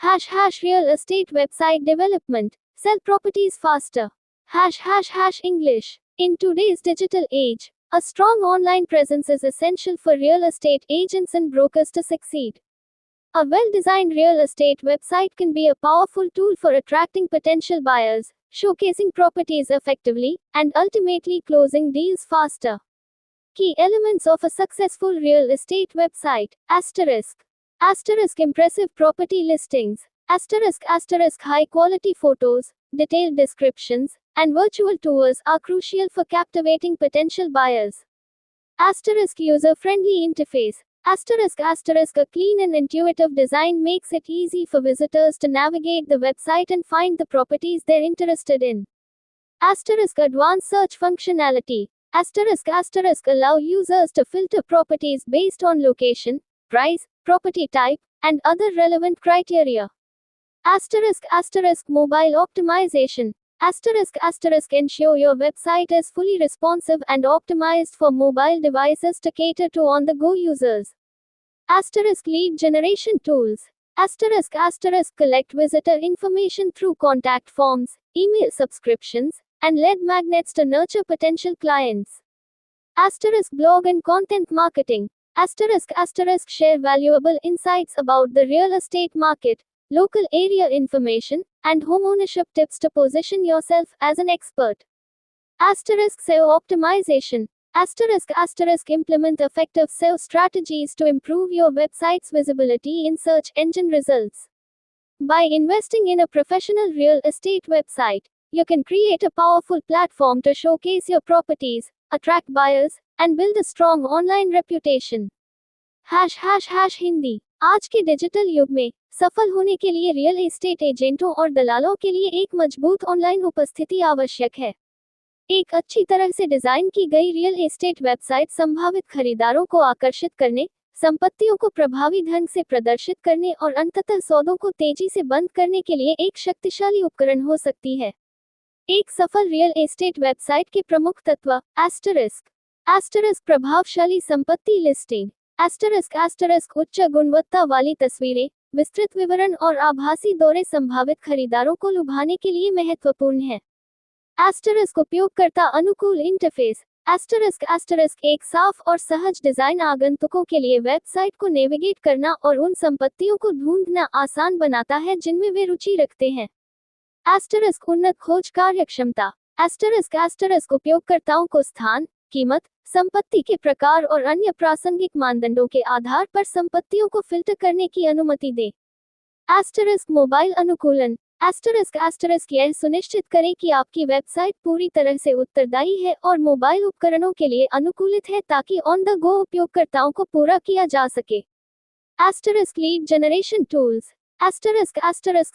# real estate website development. Sell properties faster. ## English. In today's digital age, a strong online presence is essential for real estate agents and brokers to succeed. A well-designed real estate website can be a powerful tool for attracting potential buyers, showcasing properties effectively, and ultimately closing deals faster. Key elements of a successful real estate website. **** impressive property listings. *** high-quality photos, detailed descriptions, and virtual tours are crucial for captivating potential buyers. ** user-friendly interface. ** a clean and intuitive design makes it easy for visitors to navigate the website and find the properties they're interested in. ** advanced search functionality. ** allow users to filter properties based on location, price, property type, and other relevant criteria. ** mobile optimization. ** ensure your website is fully responsive and optimized for mobile devices to cater to on-the-go users. * lead generation tools. ** collect visitor information through contact forms, email subscriptions, and lead magnets to nurture potential clients. * blog and content marketing. * share valuable insights about the real estate market, local area information, and homeownership tips to position yourself as an expert. * SEO optimization. * implement effective SEO strategies to improve your website's visibility in search engine results. By investing in a professional real estate website, you can create a powerful platform to showcase your properties, attract buyers, and build a strong online reputation. ### Hindi. आज के digital युग में सफल होने के लिए real estate एजेंटों और दलालों के लिए एक मजबूत ऑनलाइन उपस्थिति आवश्यक है। एक अच्छी तरह से डिजाइन की गई रियल एस्टेट वेबसाइट संभावित खरीदारों को आकर्षित करने, संपत्तियों को प्रभावी ढंग से प्रदर्शित करने और अंततः सौदों को तेजी से बंद करने के लिए एक शक्तिशाली उपकरण हो सकती है। एक सफल रियल एस्टेट वेबसाइट के प्रमुख तत्व। * प्रभावशाली संपत्ति लिस्टिंग। * उच्च गुणवत्ता वाली तस्वीरें, विस्तृत विवरण और आभासी दौरे संभावित खरीदारों को लुभाने के लिए महत्वपूर्ण है। * उपयोगकर्ता अनुकूल इंटरफेस। * एक साफ और सहज डिजाइन आगंतुकों के लिए वेबसाइट को नेविगेट करना और उन संपत्तियों को ढूंढना आसान बनाता है जिनमें वे रुचि रखते हैं। * उन्नत खोज कार्यक्षमता। * उपयोगकर्ताओं को स्थान, कीमत, संपत्ति के प्रकार और अन्य प्रासंगिक मानदंडों के आधार पर संपत्तियों को फिल्टर करने की अनुमति दे। * मोबाइल अनुकूलन। * यह सुनिश्चित करें कि आपकी वेबसाइट पूरी तरह से उत्तरदायी है और मोबाइल उपकरणों के लिए अनुकूलित है ताकि ऑन द गो उपयोगकर्ताओं को पूरा किया जा सके। * लीड जनरेशन टूल्स। *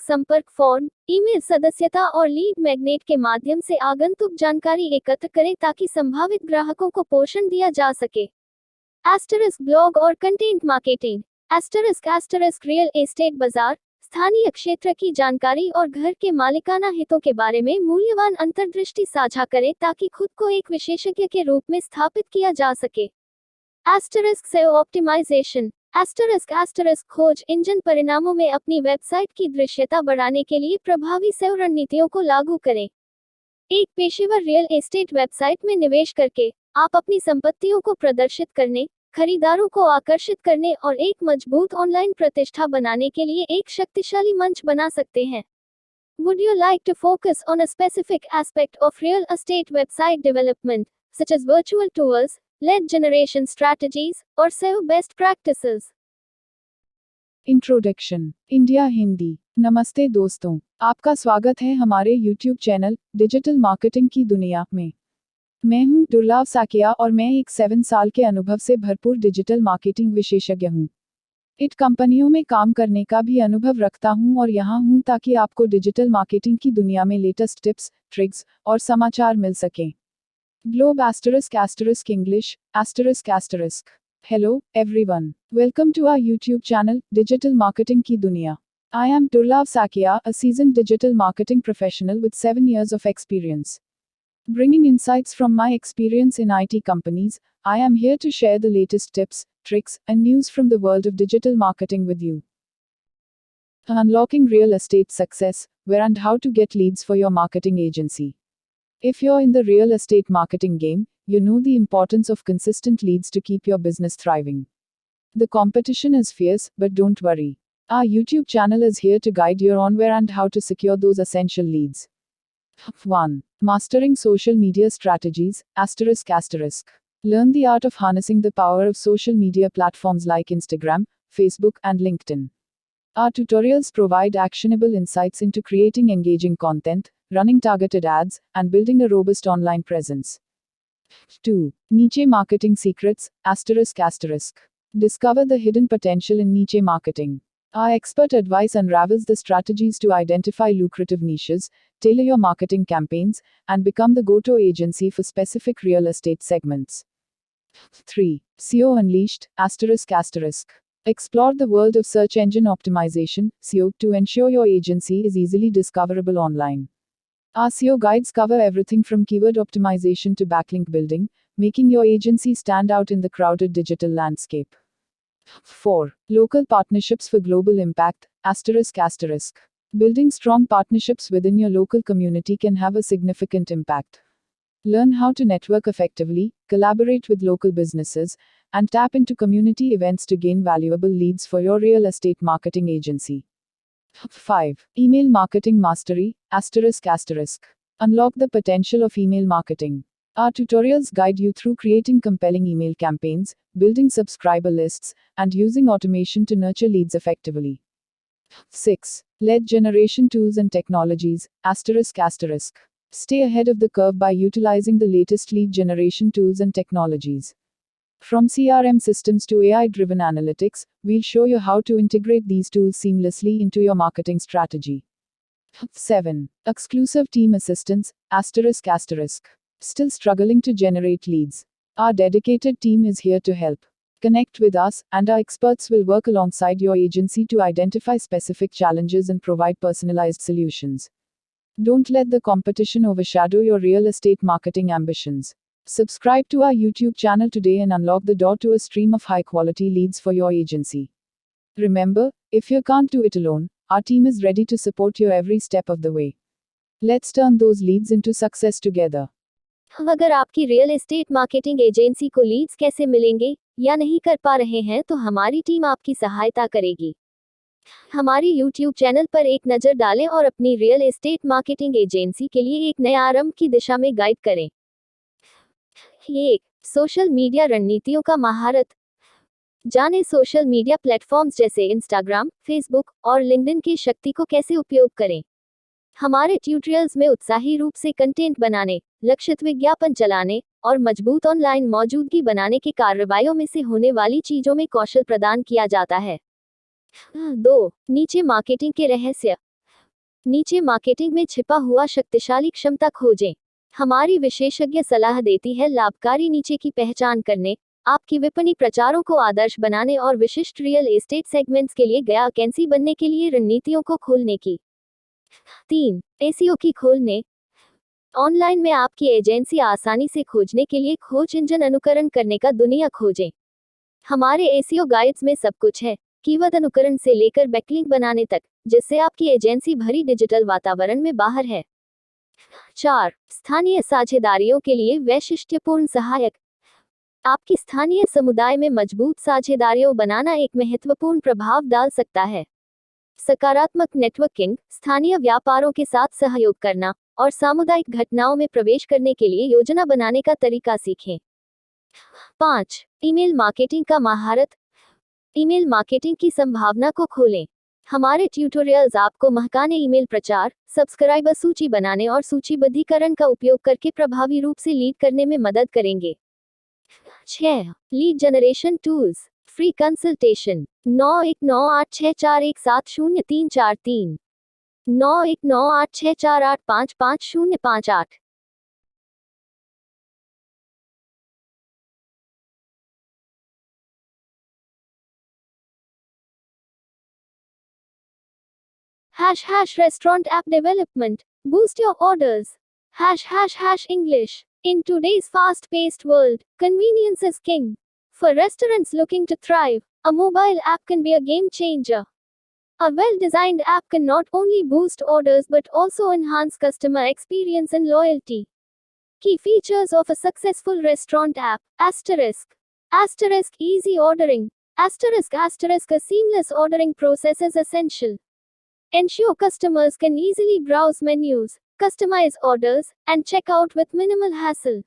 संपर्क फॉर्म, ईमेल सदस्यता और लीड मैग्नेट के माध्यम से आगंतुक जानकारी एकत्र करें ताकि संभावित ग्राहकों को पोषण दिया जा सके। * ब्लॉग और कंटेंट मार्केटिंग। * रियल एस्टेट बाजार, स्थानीय क्षेत्र की जानकारी और घर के मालिकाना हितों के बारे में मूल्यवान अंतर्दृष्टि साझा करें ताकि खुद को एक विशेषज्ञ के रूप में स्थापित किया जा सके। SEO optimisation. खोज इंजन परिणामों में अपनी वेबसाइट की दृश्यता बढ़ाने के लिए प्रभावी SEO रणनीतियों को लागू करें। एक पेशेवर रियल एस्टेट वेबसाइट में निवेश करके, आप अपनी संपत्तियों को प्रदर्शित करने, खरीदारों को आकर्षित करने और एक मजबूत ऑनलाइन प्रतिष्ठा बनाने के लिए एक शक्तिशाली मंच बना सकते हैं। Would you like to focus on a specific aspect of real estate website development, such as virtual tours, lead generation strategies, or SEO best practices? Introduction. India Hindi. नमस्ते दोस्तों, आपका स्वागत है हमारे YouTube चैनल डिजिटल मार्केटिंग की दुनिया में। मैं हूं दुर्लभ साकिया और मैं एक 7 साल के अनुभव से भरपूर डिजिटल मार्केटिंग विशेषज्ञ हूं। इट कंपनियों में काम करने का भी अनुभव रखता हूं और यहां हूं ताकि आपको डिजिटल मार्केटिंग की दुनिया में लेटेस्ट टिप्स, ट्रिक्स और समाचार मिल सकें। Globe *** English ***. Hello, everyone. Welcome to our YouTube channel, Digital Marketing Ki Duniya. I am Durlav Sakia, a seasoned digital marketing professional with 7 years of experience. Bringing insights from my experience in IT companies, I am here to share the latest tips, tricks, and news from the world of digital marketing with you. Unlocking real estate success, where and how to get leads for your marketing agency. If you're in the real estate marketing game, you know the importance of consistent leads to keep your business thriving. The competition is fierce, but don't worry. Our YouTube channel is here to guide you on where and how to secure those essential leads. 1. Mastering social media strategies, ***. Learn the art of harnessing the power of social media platforms like Instagram, Facebook, and LinkedIn. Our tutorials provide actionable insights into creating engaging content, running targeted ads, and building a robust online presence. 2. Niche marketing secrets, ***. Discover the hidden potential in niche marketing. Our expert advice unravels the strategies to identify lucrative niches, tailor your marketing campaigns, and become the go-to agency for specific real estate segments. 3. SEO Unleashed, ***. Explore the world of search engine optimization, SEO, to ensure your agency is easily discoverable online. Our SEO guides cover everything from keyword optimization to backlink building, making your agency stand out in the crowded digital landscape. 4. Local partnerships for global impact, ***. Building strong partnerships within your local community can have a significant impact. Learn how to network effectively, collaborate with local businesses, and tap into community events to gain valuable leads for your real estate marketing agency. 5. Email marketing mastery, ***. Unlock the potential of email marketing. Our tutorials guide you through creating compelling email campaigns, building subscriber lists, and using automation to nurture leads effectively. 6. Lead generation tools and technologies, ***. Stay ahead of the curve by utilizing the latest lead generation tools and technologies. From CRM systems to AI-driven analytics, we'll show you how to integrate these tools seamlessly into your marketing strategy. 7. Exclusive team assistance, ***. Still struggling to generate leads? Our dedicated team is here to help. Connect with us, and our experts will work alongside your agency to identify specific challenges and provide personalized solutions. Don't let the competition overshadow your real estate marketing ambitions. Subscribe to our YouTube channel today and unlock the door to a stream of high-quality leads for your agency. Remember, if you can't do it alone, our team is ready to support you every step of the way. Let's turn those leads into success together. अगर आपकी real estate marketing agency को Leeds कैसे मिलेंगे या नहीं कर पा रहे हैं तो हमारी टीम आपकी सहायता करेगी। हमारी YouTube चैनल पर एक नज़र डालें और अपनी रियल एस्टेट मार्केटिंग एजेंसी के लिए एक नए आरंभ की दिशा में गाइड करें। 1. सोशल मीडिया रणनीतियों का महारत। जानें सोशल मीडिया प्लेटफॉर्म्स जैसे इंस्टाग्राम, फेसबुक और लिंक्डइन की शक्ति को कैसे उपयोग करें। हमारे ट्यूटोरियल्स में उत्साही रूप से कंटेंट बनाने, लक्षित विज्ञापन चलाने और मजबूत ऑनलाइन मौजूदगी बनाने के कार्रवाइयों में से होने वाली चीजों में कौशल प्रदान किया जाता है। 2. नीचे मार्केटिंग के रहस्य। नीचे मार्केटिंग में छिपा हुआ शक्तिशाली क्षमता खोजें। हमारी विशेषज्ञ सलाह देती है लाभकारी नीचे की पहचान करने, आपकी विपणी प्रचारों को आदर्श बनाने और विशिष्ट रियल एस्टेट सेगमेंट्स के लिए गया कैंसी बनने के लिए रणनीतियों को खोलने की। 3. एसईओ की खोलने। ऑनलाइन में आपकी एजेंसी आसानी से खोजने के लिए खोज इंजन अनुकरण करने का दुनिया खोजें। हमारे एसईओ गाइड्स में सब कुछ है, कीवर्ड अनुकरण से लेकर बैकलिंक बनाने तक, जिससे आपकी एजेंसी भरी डिजिटल वातावरण में बाहर है। 4. स्थानीय साझेदारियों के लिए वैशिष्ट्यपूर्ण सहायक। आपकी स्थानीय समुदाय में मजबूत साझेदारियों बनाना एक महत्वपूर्ण प्रभाव डाल सकता है। सकारात्मक नेटवर्किंग, स्थानीय व्यापारों के साथ सहयोग करना और सामुदायिक घटनाओं में प्रवेश करने के लिए योजना बनाने का तरीका सीखें। 5. ईमेल मार्केटिंग का महारत। ईमेल मार्केटिंग की संभावना को खोलें। हमारे ट्यूटोरियल्स आपको महकाने ईमेल प्रचार, सब्सक्राइबर सूची बनाने और सूचीबद्धीकरण का उपयोग करके प्रभावी रूप से लीड करने में मदद करेंगे। 6. Lead generation tools, free consultation. 919864170343 919864855058। # restaurant app development. Boost your orders. # English. In today's fast-paced world, convenience is king. For restaurants looking to thrive, a mobile app can be a game changer. A well-designed app can not only boost orders but also enhance customer experience and loyalty. Key features of a successful restaurant app. Asterisk. Asterisk easy ordering. Asterisk asterisk a seamless ordering process is essential. Ensure customers can easily browse menus, customize orders, and check out with minimal hassle.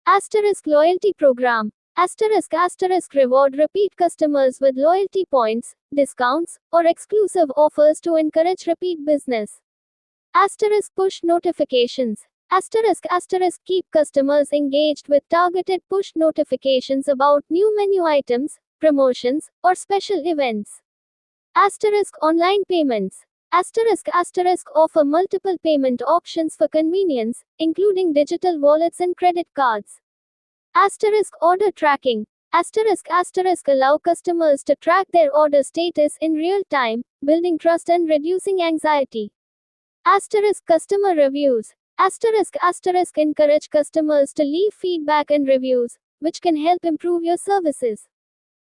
Asterisk loyalty program. Asterisk asterisk reward repeat customers with loyalty points, discounts, or exclusive offers to encourage repeat business. Asterisk push notifications. Asterisk asterisk keep customers engaged with targeted push notifications about new menu items, promotions, or special events. Asterisk online payments. Asterisk asterisk offer multiple payment options for convenience, including digital wallets and credit cards. Asterisk order tracking. Asterisk asterisk allow customers to track their order status in real time, building trust and reducing anxiety. Asterisk customer reviews. Asterisk asterisk encourage customers to leave feedback and reviews, which can help improve your services.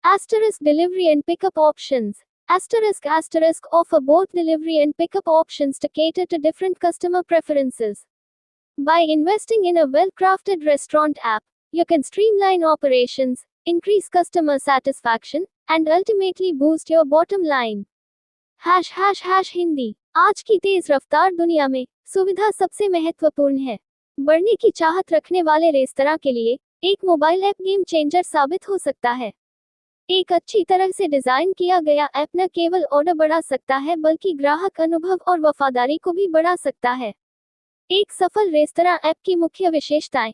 Asterisk delivery and pickup options. Asterisk asterisk offer both delivery and pickup options to cater to different customer preferences. By investing in a well-crafted restaurant app, you can streamline operations, increase customer satisfaction, and ultimately boost your bottom line. ###Hindi. आज की तेज रफ्तार दुनिया में सुविधा सबसे महत्वपूर्ण है। बढ़ने की चाहत रखने वाले रेस्तरां के लिए एक मोबाइल ऐप गेम चेंजर साबित हो सकता है। एक अच्छी तरह से डिजाइन किया गया ऐप न केवल ऑर्डर बढ़ा सकता है बल्कि ग्राहक अनुभव और वफादारी को भी बढ़ा सकता है। एक सफल रेस्तरां ऐप की मुख्य विशेषताएं।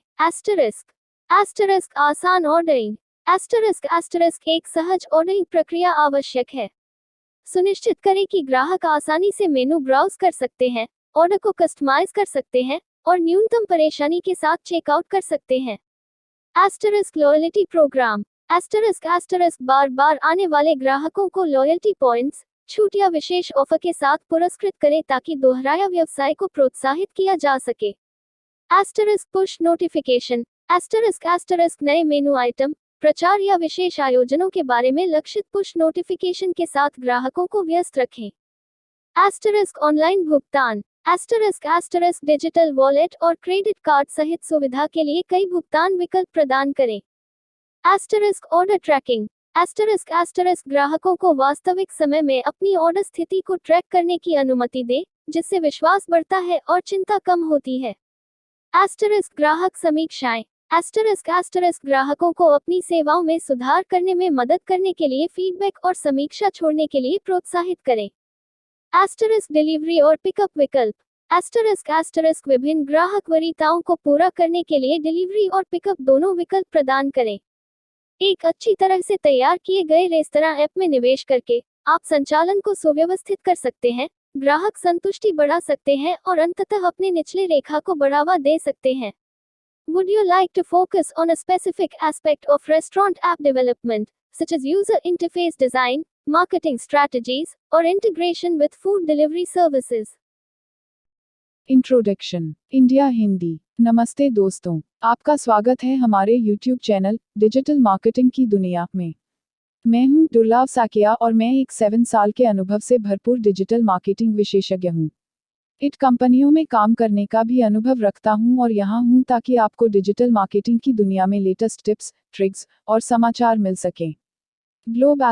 *** आसान ऑर्डरिंग। *** एक सहज ऑर्डरिंग प्रक्रिया आवश्यक है। सुनिश्चित करें कि ग्राहक आसानी से मेनू ब्राउज कर सकते हैं, ऑर्डर को कस्टमाइज कर सकते हैं और न्यूनतम परेशानी के साथ चेकआउट कर सकते हैं। Loyalty programme. बार बार आने वाले ग्राहकों को लॉयल्टी पॉइंट्स, छूट या विशेष ऑफर के साथ पुरस्कृत करें ताकि दोहराया व्यवसाय को प्रोत्साहित किया जा सके। Push notification. नए मेनू आइटम, प्रचार या विशेष आयोजनों के बारे में लक्षित पुश नोटिफिकेशन के साथ ग्राहकों को व्यस्त रखें। ऑनलाइन भुगतान। डिजिटल वॉलेट और क्रेडिट कार्ड सहित सुविधा के लिए कई भुगतान विकल्प प्रदान करें। Order tracking. ग्राहकों को वास्तविक समय में अपनी ऑर्डर स्थिति को ट्रैक करने की अनुमति दे, जिससे विश्वास बढ़ता है और चिंता कम होती है। ग्राहक समीक्षाएं। ग्राहकों को अपनी सेवाओं में सुधार करने में मदद करने के लिए फीडबैक और समीक्षा छोड़ने के लिए प्रोत्साहित करें। डिलीवरी और पिकअप विकल्प। विभिन्न ग्राहक वरीयताओं को पूरा करने के लिए डिलीवरी और पिकअप दोनों विकल्प प्रदान करें। एक अच्छी तरह से तैयार किए गए रेस्तरां ऐप में निवेश करके आप संचालन को सुव्यवस्थित कर सकते हैं, ग्राहक संतुष्टि बढ़ा सकते हैं और अंततः अपने निचले रेखा को बढ़ावा दे सकते हैं। Would you like to focus on a specific aspect of restaurant app development, such as user interface design, marketing strategies, or integration with food delivery services? Introduction. India Hindi. नमस्ते दोस्तों, आपका स्वागत है हमारे YouTube चैनल डिजिटल मार्केटिंग की दुनिया में। मैं हूं दुर्लभ साकिया और मैं एक 7 साल के अनुभव से भरपूर डिजिटल मार्केटिंग विशेषज्ञ हूं। इट कंपनियों में काम करने का भी अनुभव रखता हूं और यहां हूं ताकि आपको डिजिटल मार्केटिंग की दुनिया में लेटेस्ट टिप्स, ट्रिक्स और समाचार मिल सकें। Globe ***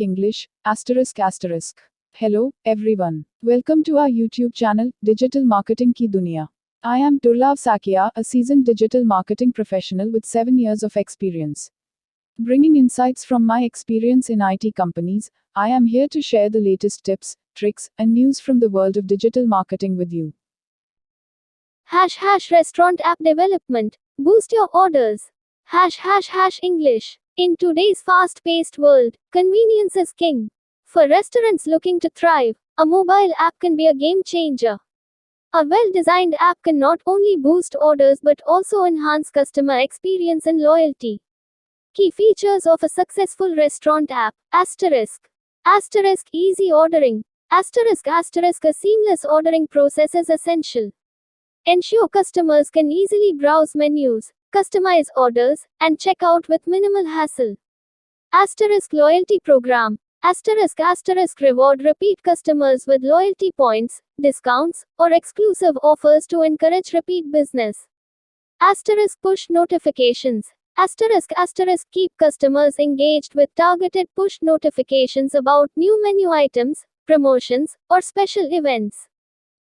English ***. Hello, everyone. Welcome to our YouTube channel, Digital Marketing की दुनिया. I am Durlav Sakia, a seasoned digital marketing professional with 7 years of experience. Bringing insights from my experience in IT companies, I am here to share the latest tips, tricks, and news from the world of digital marketing with you. ## Restaurant app development. Boost your orders. ## English. In today's fast-paced world, convenience is king. For restaurants looking to thrive, a mobile app can be a game changer. A well-designed app can not only boost orders but also enhance customer experience and loyalty. Key features of a successful restaurant app. Easy ordering. *** A seamless ordering process is essential. Ensure customers can easily browse menus, customize orders, and check out with minimal hassle. *** Loyalty program. Asterisk reward repeat customers with loyalty points, discounts, or exclusive offers to encourage repeat business. Asterisk push notifications. Asterisk keep customers engaged with targeted push notifications about new menu items, promotions, or special events.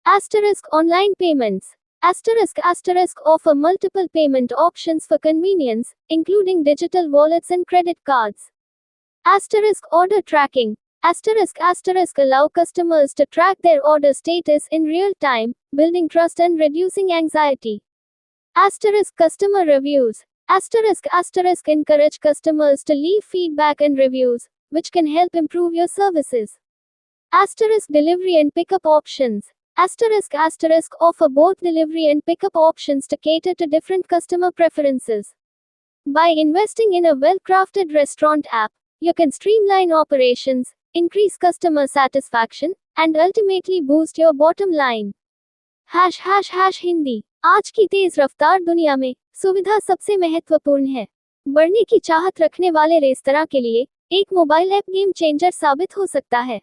Asterisk online payments. Asterisk offer multiple payment options for convenience, including digital wallets and credit cards. Asterisk order tracking. Asterisk allow customers to track their order status in real time, building trust and reducing anxiety. Asterisk customer reviews. Asterisk encourage customers to leave feedback and reviews, which can help improve your services. Asterisk delivery and pickup options. Asterisk offer both delivery and pickup options to cater to different customer preferences. By investing in a well-crafted restaurant app, you can streamline operations, increase customer satisfaction, and ultimately boost your bottom line. ###Hindi. आज की तेज रफ्तार दुनिया में सुविधा सबसे महत्वपूर्ण है। बढ़ने की चाहत रखने वाले रेस्तरां के लिए एक मोबाइल ऐप गेम चेंजर साबित हो सकता है।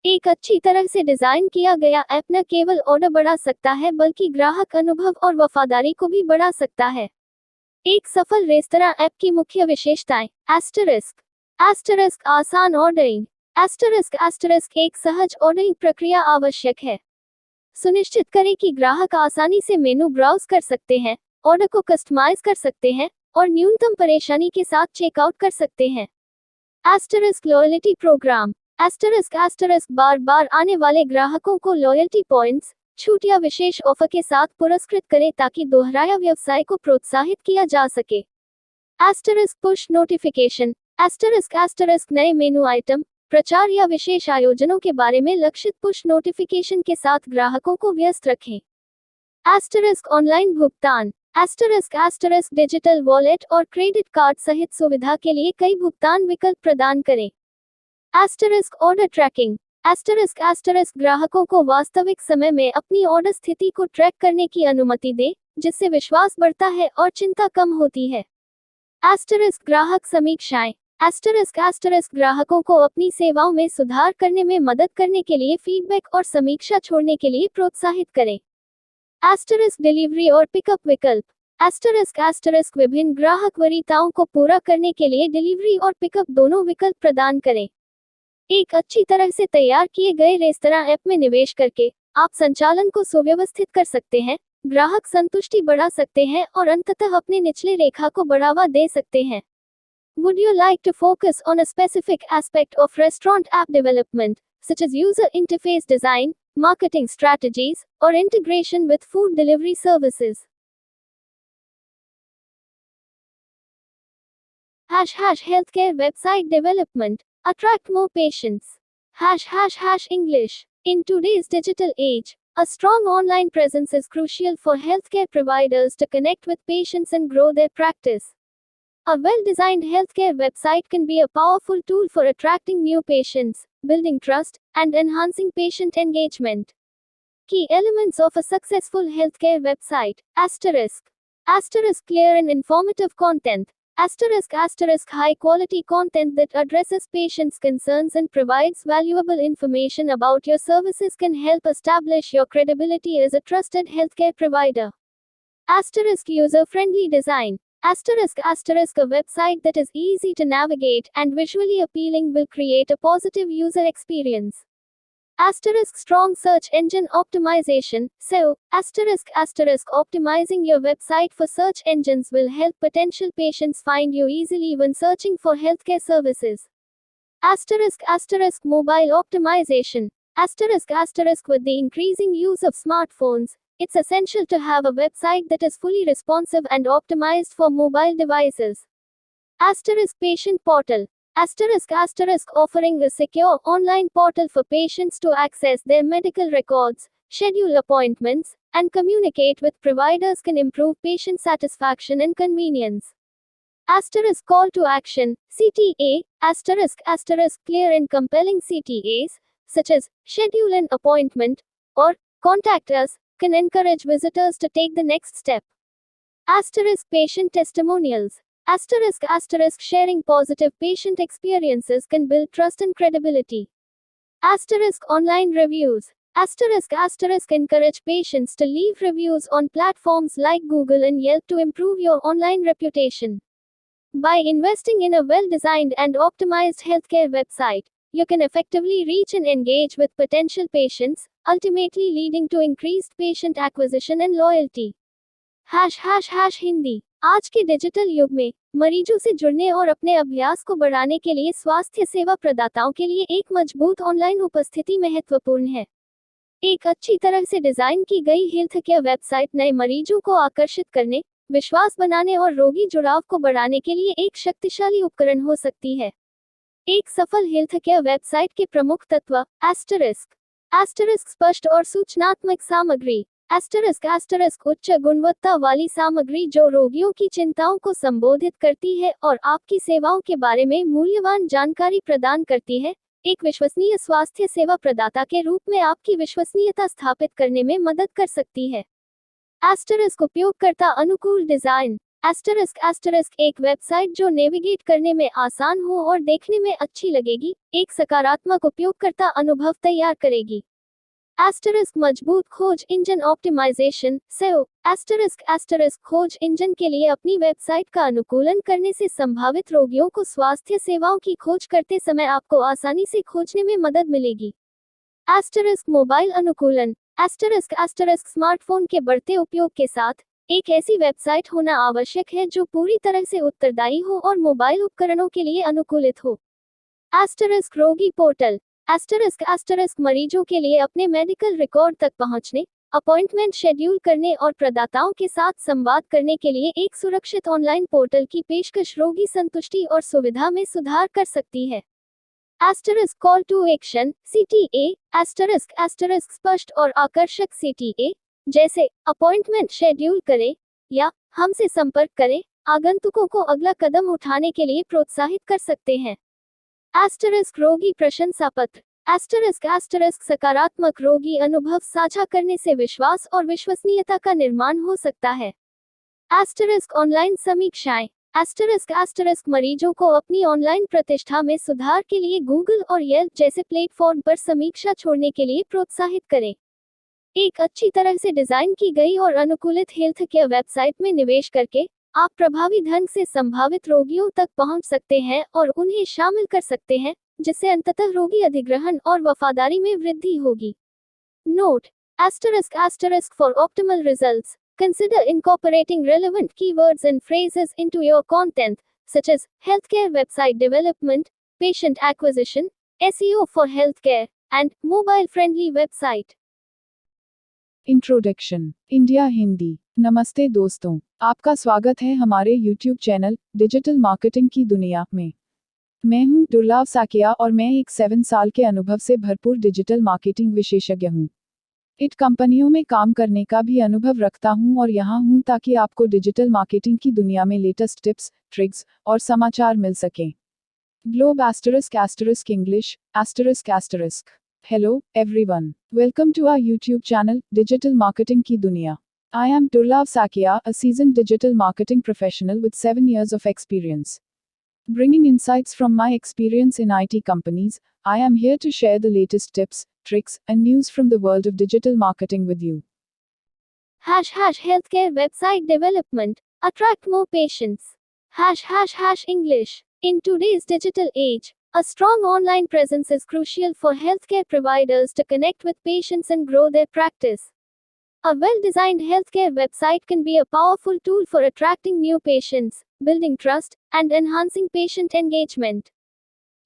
एक अच्छी तरह से डिजाइन किया गया ऐप न केवल ऑर्डर बढ़ा सकता है बल्कि ग्राहक अनुभव और वफादारी को भी बढ़ा सकता है। एक सफल रेस्तरां ऐप की मुख्य विशेषताएं। आसान ऑर्डरिंग। एक सहज ऑर्डरिंग प्रक्रिया आवश्यक है। सुनिश्चित करें कि ग्राहक आसानी से मेनू ब्राउज कर सकते हैं, ऑर्डर को कस्टमाइज कर सकते हैं और न्यूनतम परेशानी के साथ चेकआउट कर सकते हैं। Loyalty programme. बार बार आने वाले ग्राहकों को लॉयल्टी पॉइंट्स, छूट या विशेष ऑफर के साथ पुरस्कृत करें ताकि दोहराया व्यवसाय को प्रोत्साहित किया जा सके। Push notification. नए मेनू आइटम, प्रचार या विशेष आयोजनों के बारे में लक्षित पुश नोटिफिकेशन के साथ ग्राहकों को व्यस्त रखें। ऑनलाइन भुगतान। डिजिटल वॉलेट और क्रेडिट कार्ड सहित सुविधा के लिए कई भुगतान विकल्प प्रदान करें। Order tracking. ग्राहकों को वास्तविक समय में अपनी ऑर्डर स्थिति को ट्रैक करने की अनुमति दे, जिससे विश्वास बढ़ता है और चिंता कम होती है। ग्राहक समीक्षाएं। ग्राहकों को अपनी सेवाओं में सुधार करने में मदद करने के लिए फीडबैक और समीक्षा छोड़ने के लिए प्रोत्साहित करें। डिलीवरी और पिकअप विकल्प। विभिन्न ग्राहक वरीयताओं को पूरा करने के लिए डिलीवरी और पिकअप दोनों विकल्प प्रदान करें। एक अच्छी तरह से तैयार किए गए रेस्तरां ऐप में निवेश करके आप संचालन को सुव्यवस्थित कर सकते हैं, ग्राहक संतुष्टि बढ़ा सकते हैं और अंततः अपने निचले रेखा को बढ़ावा दे सकते हैं। Would you like to focus on a specific aspect of restaurant app development, such as user interface design, marketing strategies, or integration with food delivery services? Healthcare website development. Attract more patients. English. In today's digital age, a strong online presence is crucial for healthcare providers to connect with patients and grow their practice. A well-designed healthcare website can be a powerful tool for attracting new patients, building trust, and enhancing patient engagement. Key elements of a successful healthcare website. Clear and informative content. High-quality content that addresses patients' concerns and provides valuable information about your services can help establish your credibility as a trusted healthcare provider. User-friendly design. A website that is easy to navigate and visually appealing will create a positive user experience. Strong search engine optimization. SEO. Optimizing your website for search engines will help potential patients find you easily when searching for healthcare services. Mobile optimization. With the increasing use of smartphones, it's essential to have a website that is fully responsive and optimized for mobile devices. Patient portal. Offering a secure online portal for patients to access their medical records, schedule appointments, and communicate with providers can improve patient satisfaction and convenience. Call to action. CTA. Clear and compelling CTAs, such as schedule an appointment or contact us, can encourage visitors to take the next step. Patient testimonials. Sharing positive patient experiences can build trust and credibility. Online reviews. Encourage patients to leave reviews on platforms like Google and Yelp to improve your online reputation. By investing in a well-designed and optimized healthcare website, you can effectively reach and engage with potential patients, ultimately leading to increased patient acquisition and loyalty. ###Hindi. आज के digital युग में मरीजों से जुड़ने और अपने अभ्यास को बढ़ाने के लिए स्वास्थ्य सेवा प्रदाताओं के लिए एक मजबूत ऑनलाइन उपस्थिति महत्वपूर्ण है। एक अच्छी तरह से डिजाइन की गई हेल्थ केयर वेबसाइट नए मरीजों को आकर्षित करने, विश्वास बनाने और रोगी जुड़ाव को बढ़ाने के लिए एक शक्तिशाली उपकरण हो सकती है। एक सफल हेल्थ केयर वेबसाइट के प्रमुख तत्व। स्पष्ट और सूचनात्मक सामग्री। उच्च गुणवत्ता वाली सामग्री जो रोगियों की चिंताओं को संबोधित करती है और आपकी सेवाओं के बारे में मूल्यवान जानकारी प्रदान करती है। एक विश्वसनीय स्वास्थ्य सेवा प्रदाता के रूप में आपकी विश्वसनीयता स्थापित करने में मदद कर सकती है। उपयोगकर्ता अनुकूल डिजाइन। एक वेबसाइट जो नेविगेट करने में आसान हो और देखने में अच्छी लगेगी, एक सकारात्मक उपयोगकर्ता अनुभव तैयार करेगी। मजबूत खोज इंजन ऑप्टिमाइजेशन SEO। खोज इंजन के लिए अपनी वेबसाइट का अनुकूलन करने से संभावित रोगियों को स्वास्थ्य सेवाओं की खोज करते समय आपको आसानी से खोजने में मदद मिलेगी। मोबाइल अनुकूलन। स्मार्टफोन के बढ़ते उपयोग के साथ एक ऐसी वेबसाइट होना आवश्यक है जो पूरी तरह से उत्तरदायी हो और मोबाइल उपकरणों के लिए अनुकूलित हो। रोगी पोर्टल। मरीजों के लिए अपने मेडिकल रिकॉर्ड तक पहुंचने, अपॉइंटमेंट शेड्यूल करने और प्रदाताओं के साथ संवाद करने के लिए एक सुरक्षित ऑनलाइन पोर्टल की पेशकश रोगी संतुष्टि और सुविधा में सुधार कर सकती है। Call to action CTA। स्पष्ट और आकर्षक CTA, जैसे अपॉइंटमेंट शेड्यूल करें या हमसे संपर्क करें, आगंतुकों को अगला कदम उठाने के लिए प्रोत्साहित कर सकते हैं। रोगी प्रशंसा पत्र। सकारात्मक रोगी अनुभव साझा करने से विश्वास और विश्वसनीयता का निर्माण हो सकता है। ऑनलाइन समीक्षाएं। मरीजों को अपनी ऑनलाइन प्रतिष्ठा में सुधार के लिए गूगल और येल्प जैसे प्लेटफॉर्म पर समीक्षा छोड़ने के लिए प्रोत्साहित करें। एक अच्छी तरह से डिजाइन की गई और अनुकूलित हेल्थ केयर वेबसाइट में निवेश करके आप प्रभावी ढंग से संभावित रोगियों तक पहुंच सकते हैं और उन्हें शामिल कर सकते हैं, जिससे अंततः रोगी अधिग्रहण और वफादारी में वृद्धि होगी। Note: for optimal results, consider incorporating relevant keywords and phrases into your content, such as healthcare website development, patient acquisition, SEO for healthcare, and mobile-friendly website. Introduction. India Hindi. नमस्ते दोस्तों, आपका स्वागत है हमारे YouTube चैनल डिजिटल मार्केटिंग की दुनिया में। मैं हूं दुर्लभ साकिया और मैं एक 7 साल के अनुभव से भरपूर डिजिटल मार्केटिंग विशेषज्ञ हूं। इट कंपनियों में काम करने का भी अनुभव रखता हूं और यहां हूं ताकि आपको डिजिटल मार्केटिंग की दुनिया में लेटेस्ट टिप्स, ट्रिक्स और समाचार मिल सकें। Globe **English ***. Hello, everyone. Welcome to our YouTube channel, Digital Marketing की दुनिया. I am Durlav Sakia, a seasoned digital marketing professional with 7 years of experience. Bringing insights from my experience in IT companies, I am here to share the latest tips, tricks, and news from the world of digital marketing with you. Healthcare website development. Attract more patients. English. In today's digital age, a strong online presence is crucial for healthcare providers to connect with patients and grow their practice. A well-designed healthcare website can be a powerful tool for attracting new patients, building trust, and enhancing patient engagement.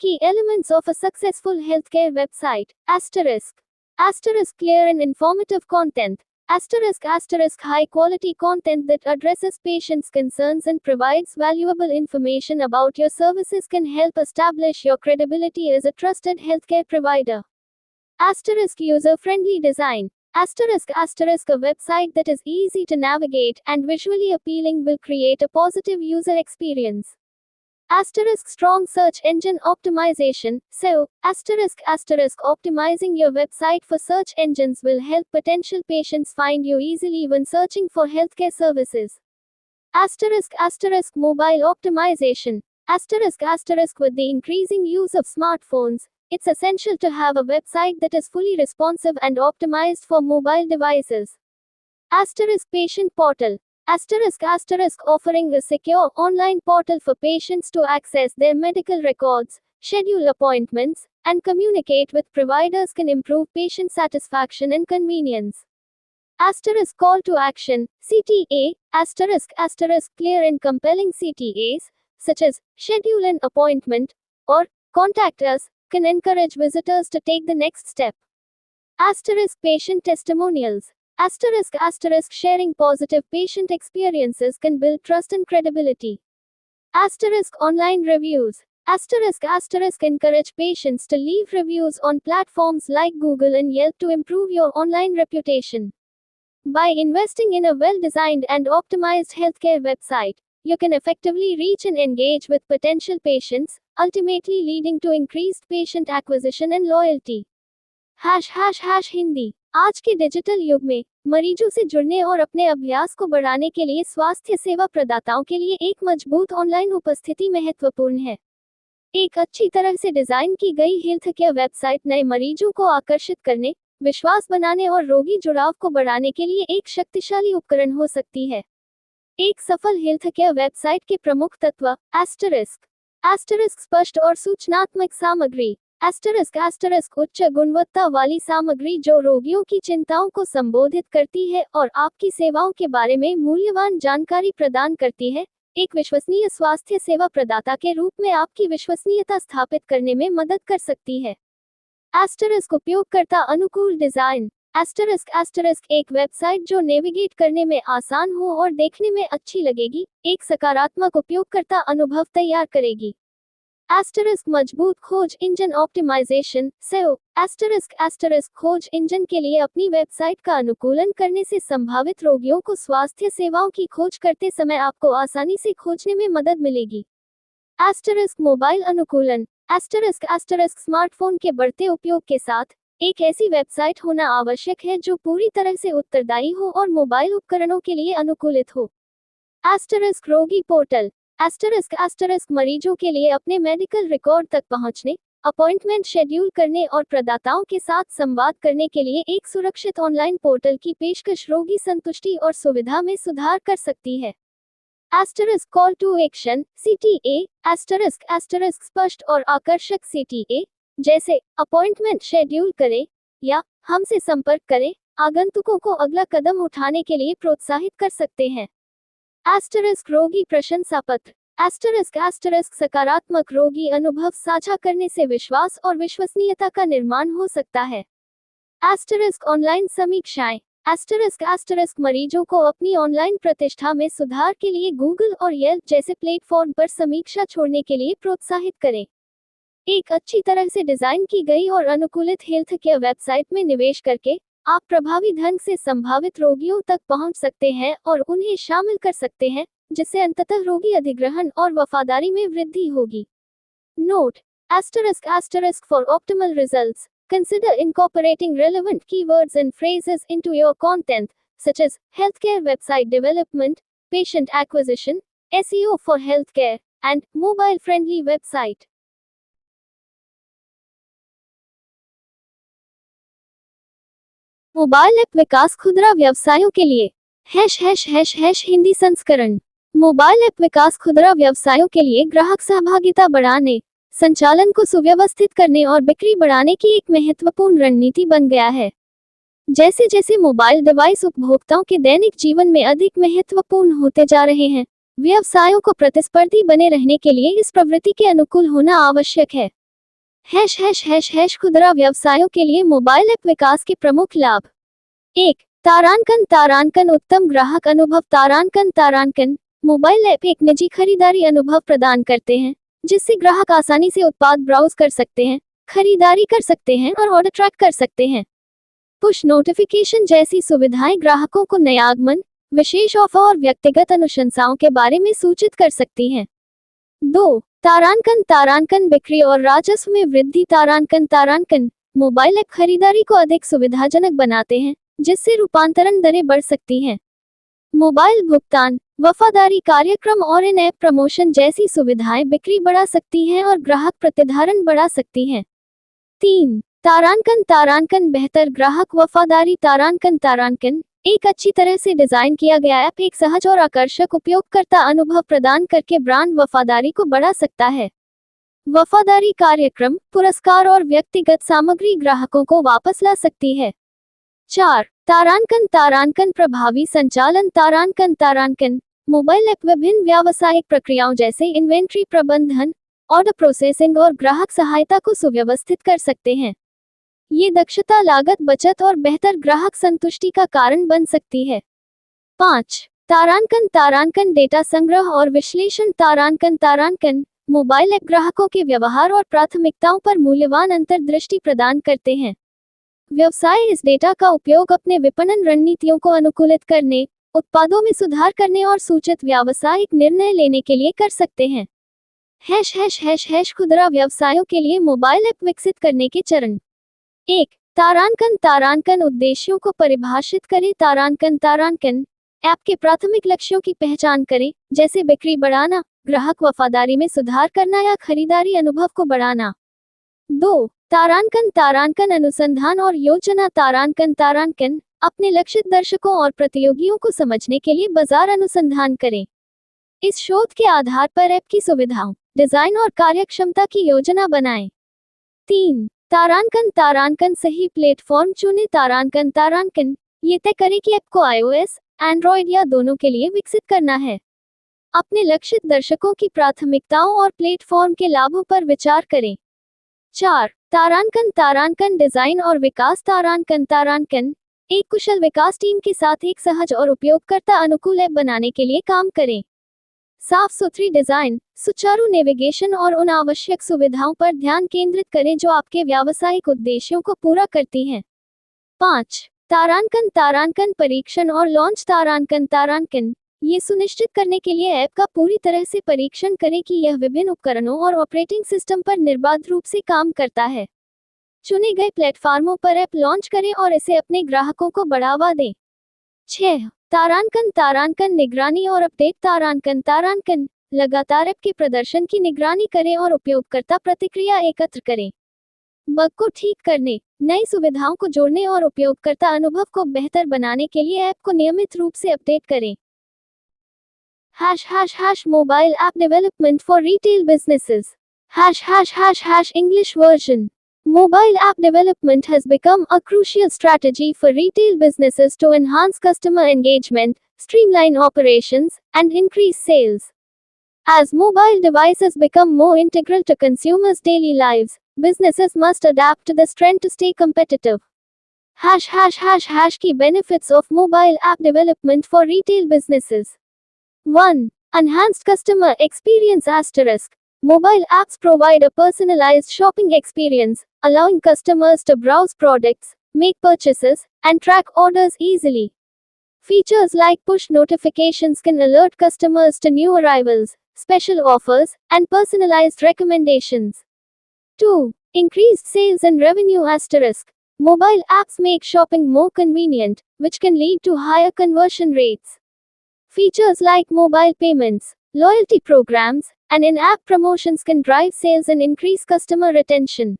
Key elements of a successful healthcare website. Clear and informative content. High-quality content that addresses patients' concerns and provides valuable information about your services can help establish your credibility as a trusted healthcare provider. User-friendly design. A website that is easy to navigate and visually appealing will create a positive user experience. Strong search engine optimization. SEO. Optimizing your website for search engines will help potential patients find you easily when searching for healthcare services. *** Mobile optimization. *** With the increasing use of smartphones, it's essential to have a website that is fully responsive and optimized for mobile devices. Patient portal. Offering a secure online portal for patients to access their medical records, schedule appointments, and communicate with providers can improve patient satisfaction and convenience. Call to action, CTA, clear and compelling CTAs, such as schedule an appointment or contact us, can encourage visitors to take the next step. Patient testimonials. Sharing positive patient experiences can build trust and credibility. Online reviews. Encourage patients to leave reviews on platforms like Google and Yelp to improve your online reputation. By investing in a well-designed and optimized healthcare website, you can effectively reach and engage with potential patients, ultimately leading to increased patient acquisition and loyalty. ###Hindi. आज के digital युग में मरीजों से जुड़ने और अपने अभ्यास को बढ़ाने के लिए स्वास्थ्य सेवा प्रदाताओं के लिए एक मजबूत ऑनलाइन उपस्थिति महत्वपूर्ण है। एक अच्छी तरह से डिजाइन की गई हेल्थकेयर वेबसाइट नए मरीजों को आकर्षित करने, विश्वास बनाने और रोगी जुड़ाव को बढ़ाने के लिए एक शक्तिशाली उपकरण हो सकती है। एक सफल हेल्थकेयर वेबसाइट के प्रमुख तत्व। स्पष्ट और सूचनात्मक सामग्री। उच्च गुणवत्ता वाली सामग्री जो रोगियों की चिंताओं को संबोधित करती है और आपकी सेवाओं के बारे में मूल्यवान जानकारी प्रदान करती है। एक विश्वसनीय स्वास्थ्य सेवा प्रदाता के रूप में आपकी विश्वसनीयता स्थापित करने में मदद कर सकती है। उपयोगकर्ता अनुकूल डिजाइन। एक वेबसाइट जो नेविगेट करने में आसान हो और देखने में अच्छी लगेगी, एक सकारात्मक उपयोगकर्ता अनुभव तैयार करेगी। मजबूत खोज इंजन ऑप्टिमाइजेशन SEO। खोज इंजन के लिए अपनी वेबसाइट का अनुकूलन करने से संभावित रोगियों को स्वास्थ्य सेवाओं की खोज करते समय आपको आसानी से खोजने में मदद मिलेगी। मोबाइल अनुकूलन। स्मार्टफोन के बढ़ते उपयोग के साथ एक ऐसी वेबसाइट होना आवश्यक है जो पूरी तरह से उत्तरदायी हो और मोबाइल उपकरणों के लिए अनुकूलित हो। रोगी पोर्टल। मरीजों के लिए अपने मेडिकल रिकॉर्ड तक पहुंचने, अपॉइंटमेंट शेड्यूल करने और प्रदाताओं के साथ संवाद करने के लिए एक सुरक्षित ऑनलाइन पोर्टल की पेशकश रोगी संतुष्टि और सुविधा में सुधार कर सकती है। Call to action CTA। स्पष्ट और आकर्षक CTA, जैसे अपॉइंटमेंट शेड्यूल करें या हमसे संपर्क करें, आगंतुकों को अगला कदम उठाने के लिए प्रोत्साहित कर सकते हैं। रोगी प्रशंसा पत्र। सकारात्मक रोगी अनुभव साझा करने से विश्वास और विश्वसनीयता का निर्माण हो सकता है। ऑनलाइन समीक्षाएं। मरीजों को अपनी ऑनलाइन प्रतिष्ठा में सुधार के लिए गूगल और येल्प जैसे प्लेटफॉर्म पर समीक्षा छोड़ने के लिए प्रोत्साहित करें। एक अच्छी तरह से डिजाइन की गई और अनुकूलित हेल्थकेयर वेबसाइट में निवेश करके आप प्रभावी ढंग से संभावित रोगियों तक पहुंच सकते हैं और उन्हें शामिल कर सकते हैं, जिससे अंततः रोगी अधिग्रहण और वफादारी में वृद्धि होगी। Note: for optimal results, consider incorporating relevant keywords and phrases into your content, such as healthcare website development, patient acquisition, SEO for healthcare, and mobile-friendly website. Mobile app विकास खुदरा व्यवसायों के लिए हिंदी संस्करण। मोबाइल ऐप विकास खुदरा व्यवसायों के लिए ग्राहक सहभागिता बढ़ाने, संचालन को सुव्यवस्थित करने और बिक्री बढ़ाने की एक महत्वपूर्ण रणनीति बन गया है। जैसे जैसे मोबाइल डिवाइस उपभोक्ताओं के दैनिक जीवन में अधिक महत्वपूर्ण होते जा रहे हैं, व्यवसायों को प्रतिस्पर्धी बने रहने के लिए इस प्रवृत्ति के अनुकूल होना आवश्यक है। खुदरा व्यवसायों के लिए मोबाइल ऐप विकास के प्रमुख लाभ। 1. तारांकन उत्तम ग्राहक अनुभव। तारांकन मोबाइल ऐप एक निजी खरीदारी अनुभव प्रदान करते हैं, जिससे ग्राहक आसानी से उत्पाद ब्राउज कर सकते हैं, खरीदारी कर सकते हैं और ऑर्डर ट्रैक कर सकते हैं। पुश नोटिफिकेशन जैसी सुविधाएं ग्राहकों को नए आगमन, विशेष ऑफर और व्यक्तिगत अनुशंसाओं के बारे में सूचित कर सकती हैं। 2. तारांकन बिक्री और राजस्व में वृद्धि। तारांकन मोबाइल ऐप खरीदारी को अधिक सुविधाजनक बनाते हैं, जिससे रूपांतरण दरें बढ़ सकती हैं। मोबाइल भुगतान वफादारी कार्यक्रम और इन ऐप प्रमोशन जैसी सुविधाएं बिक्री बढ़ा सकती हैं और ग्राहक प्रतिधारण बढ़ा सकती हैं। 3. तारांकन तारांकन बेहतर ग्राहक वफादारी तारांकन एक अच्छी तरह से डिजाइन किया गया ऐप एक सहज और आकर्षक उपयोगकर्ता अनुभव प्रदान करके ब्रांड वफादारी को बढ़ा सकता है। वफादारी कार्यक्रम, पुरस्कार और व्यक्तिगत सामग्री ग्राहकों को वापस ला सकती है। 4. तारांकन तारांकन प्रभावी संचालन तारांकन मोबाइल ऐप विभिन्न व्यावसायिक प्रक्रियाओं जैसे इन्वेंट्री प्रबंधन, ऑर्डर प्रोसेसिंग और ग्राहक सहायता को सुव्यवस्थित कर सकते हैं। ये दक्षता, लागत बचत और बेहतर ग्राहक संतुष्टि का कारण बन सकती है। 5. तारांकन तारांकन डेटा संग्रह और विश्लेषण तारांकन मोबाइल ऐप ग्राहकों के व्यवहार और प्राथमिकताओं पर मूल्यवान अंतर्दृष्टि प्रदान करते हैं। व्यवसाय इस डेटा का उपयोग अपने विपणन रणनीतियों को अनुकूलित करने, उत्पादों में सुधार करने और सूचित व्यावसायिक निर्णय लेने के लिए कर सकते हैं। खुदरा व्यवसायों के लिए मोबाइल ऐप विकसित करने के चरण। 1. तारांकन उद्देश्यों को परिभाषित करें तारांकन ऐप के प्राथमिक लक्ष्यों की पहचान करें, जैसे बिक्री बढ़ाना, ग्राहक वफादारी में सुधार करना या खरीदारी अनुभव को बढ़ाना। 2. तारांकन अनुसंधान और योजना तारांकन अपने लक्षित दर्शकों और प्रतियोगियों को समझने के लिए बाजार अनुसंधान करें। इस शोध के आधार पर ऐप की सुविधाओं, डिजाइन और कार्यक्षमता की योजना बनाएं। 3. तारांकन सही प्लेटफॉर्म चुनें तारांकन ये तय करें कि ऐप को iOS, एंड्रॉयड या दोनों के लिए विकसित करना है। अपने लक्षित दर्शकों की प्राथमिकताओं और प्लेटफॉर्म के लाभों पर विचार करें। 4. तारांकन डिजाइन और विकास तारांकन एक कुशल विकास टीम के साथ एक सहज और उपयोगकर्ता अनुकूल ऐप बनाने के लिए काम करें। साफ सुथरी डिजाइन, सुचारू नेविगेशन और उन आवश्यक सुविधाओं पर ध्यान केंद्रित करें जो आपके व्यावसायिक उद्देश्यों को पूरा करती हैं। 5. तारांकन परीक्षण और लॉन्च तारांकन ये सुनिश्चित करने के लिए ऐप का पूरी तरह से परीक्षण करें कि यह विभिन्न उपकरणों और ऑपरेटिंग सिस्टम पर निर्बाध रूप से काम करता है। चुने गए प्लेटफार्मों पर ऐप लॉन्च करें और इसे अपने ग्राहकों को बढ़ावा दें। 6. तारांकन निगरानी और अपडेट तारांकन लगातार ऐप के प्रदर्शन की निगरानी करें और उपयोगकर्ता प्रतिक्रिया एकत्र करें। बग को ठीक करने, नई सुविधाओं को जोड़ने और उपयोगकर्ता अनुभव को बेहतर बनाने के लिए ऐप को नियमित रूप से अपडेट करें। Mobile app development for retail businesses. English version. Mobile app development has become a crucial strategy for retail businesses to enhance customer engagement, streamline operations, and increase sales. As mobile devices become more integral to consumers' daily lives, businesses must adapt to this trend to stay competitive. Key benefits of mobile app development for retail businesses. 1. Enhanced customer experience *. Mobile apps provide a personalized shopping experience, allowing customers to browse products, make purchases, and track orders easily. Features like push notifications can alert customers to new arrivals, special offers, and personalized recommendations. 2. Increased sales and revenue *. Mobile apps make shopping more convenient, which can lead to higher conversion rates. Features like mobile payments, loyalty programs, and in-app promotions can drive sales and increase customer retention.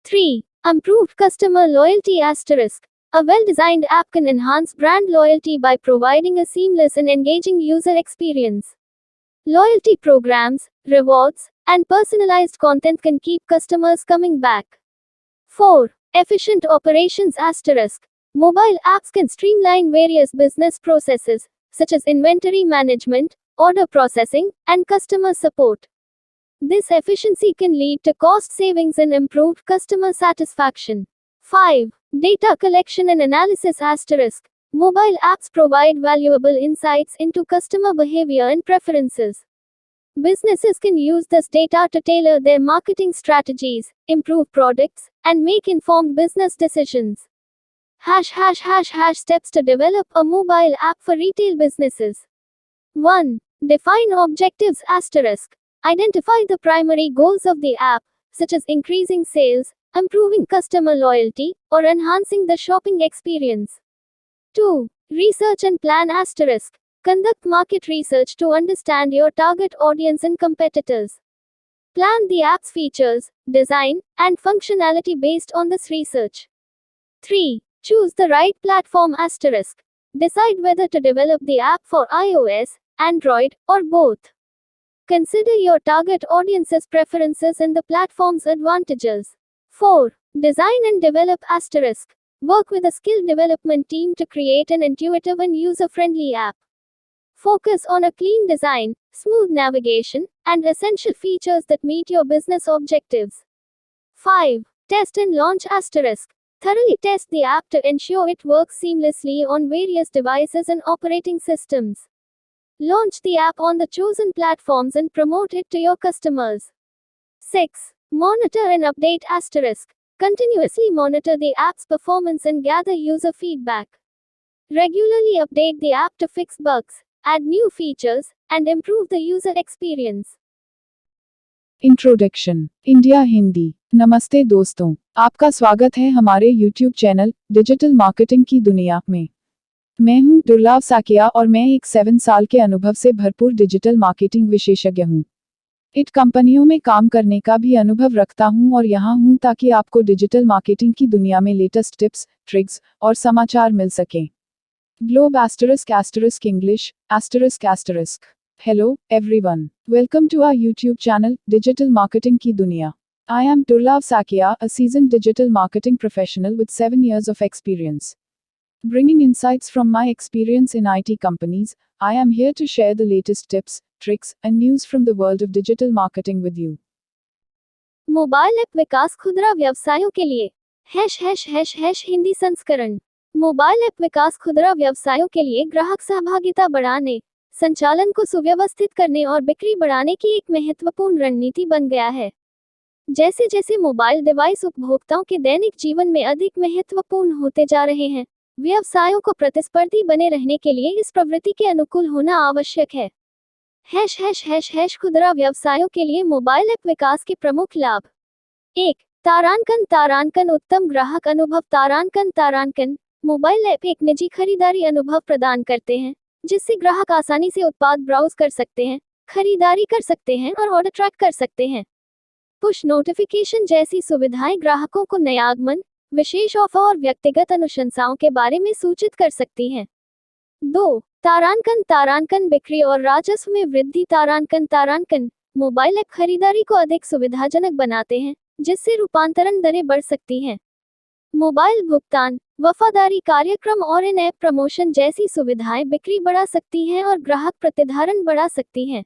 3. Improved customer loyalty *. A well-designed app can enhance brand loyalty by providing a seamless and engaging user experience. Loyalty programs, rewards, and personalized content can keep customers coming back. 4. Efficient operations *. Mobile apps can streamline various business processes, such as inventory management, order processing, and customer support. This efficiency can lead to cost savings and improved customer satisfaction. 5. Data collection and analysis *. Mobile apps provide valuable insights into customer behavior and preferences. Businesses can use this data to tailor their marketing strategies, improve products, and make informed business decisions. Steps to develop a mobile app for retail businesses. 1. Define objectives *. Identify the primary goals of the app, such as increasing sales, improving customer loyalty, or enhancing the shopping experience. 2. Research and plan *. Conduct market research to understand your target audience and competitors. Plan the app's features, design, and functionality based on this research. 3. Choose the right platform asterisk. Decide whether to develop the app for iOS, Android, or both. Consider your target audience's preferences and the platform's advantages. 4. Design and develop asterisk. Work with a skilled development team to create an intuitive and user-friendly app. Focus on a clean design, smooth navigation, and essential features that meet your business objectives. 5. Test and launch asterisk. Thoroughly test the app to ensure it works seamlessly on various devices and operating systems. Launch the app on the chosen platforms and promote it to your customers. 6. Monitor and update asterisk. Continuously monitor the app's performance and gather user feedback. Regularly update the app to fix bugs, add new features, and improve the user experience. Introduction India Hindi. नमस्ते दोस्तों, आपका स्वागत है हमारे YouTube channel digital marketing की दुनिया में। मैं हूं दुर्लभ साकिया और मैं एक 7 साल के अनुभव से भरपूर डिजिटल मार्केटिंग विशेषज्ञ हूं। इट कंपनियों में काम करने का भी अनुभव रखता हूं और यहां हूं ताकि आपको डिजिटल मार्केटिंग की दुनिया में लेटेस्ट टिप्स, ट्रिक्स और समाचार मिल सकें। Globe *** English ***. Hello, everyone. Welcome to our YouTube channel, Digital Marketing की दुनिया. I am Durlav Sakia, a seasoned digital marketing professional with 7 years of experience. Bringing insights from my experience in IT companies, I am here to share the latest tips, tricks, and news from the world of digital marketing with you. Mobile app विकास खुदरा व्यवसायों के लिए हिंदी संस्करण। Mobile app विकास खुदरा व्यवसायों के लिए ग्राहक सहभागिता बढ़ाने, संचालन को सुव्यवस्थित करने और बिक्री बढ़ाने की एक महत्वपूर्ण रणनीति बन गया है। जैसे जैसे मोबाइल डिवाइस उपभोक्ताओं के दैनिक जीवन में अधिक महत्वपूर्ण होते जा रहे हैं, व्यवसायों को प्रतिस्पर्धी बने रहने के लिए इस प्रवृत्ति के अनुकूल होना आवश्यक है। खुदरा व्यवसायों के लिए मोबाइल ऐप विकास के प्रमुख लाभ। 1. तारांकन उत्तम ग्राहक अनुभव। तारांकन मोबाइल ऐप एक निजी खरीदारी अनुभव प्रदान करते हैं, जिससे ग्राहक आसानी से उत्पाद ब्राउज कर सकते हैं, खरीदारी कर सकते हैं और ऑर्डर ट्रैक कर सकते हैं। पुश नोटिफिकेशन जैसी सुविधाएं ग्राहकों को नए आगमन, विशेष ऑफर और व्यक्तिगत अनुशंसाओं के बारे में सूचित कर सकती हैं। 2. तारांकन बिक्री और राजस्व में वृद्धि। तारांकन मोबाइल ऐप खरीदारी को अधिक सुविधाजनक बनाते हैं, जिससे रूपांतरण दरें बढ़ सकती हैं। मोबाइल भुगतान, वफादारी कार्यक्रम और इन ऐप प्रमोशन जैसी सुविधाएं बिक्री बढ़ा सकती हैं और ग्राहक प्रतिधारण बढ़ा सकती हैं।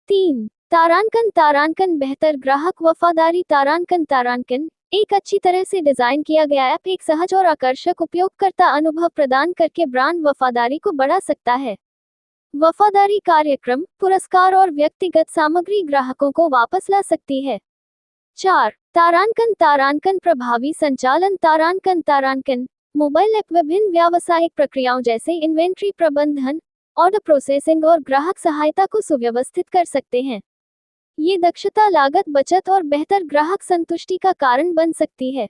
3. तारांकन बेहतर ग्राहक वफादारी। तारांकन एक अच्छी तरह से डिजाइन किया गया ऐप एक सहज और आकर्षक उपयोगकर्ता अनुभव प्रदान करके ब्रांड वफादारी को बढ़ा सकता है। वफादारी कार्यक्रम, पुरस्कार और व्यक्तिगत सामग्री ग्राहकों को वापस ला सकती है। 4. तारांकन प्रभावी संचालन। तारांकन मोबाइल ऐप विभिन्न व्यावसायिक प्रक्रियाओं जैसे इन्वेंट्री प्रबंधन, ऑर्डर प्रोसेसिंग और ग्राहक सहायता को सुव्यवस्थित कर सकते हैं। ये दक्षता, लागत बचत और बेहतर ग्राहक संतुष्टि का कारण बन सकती है।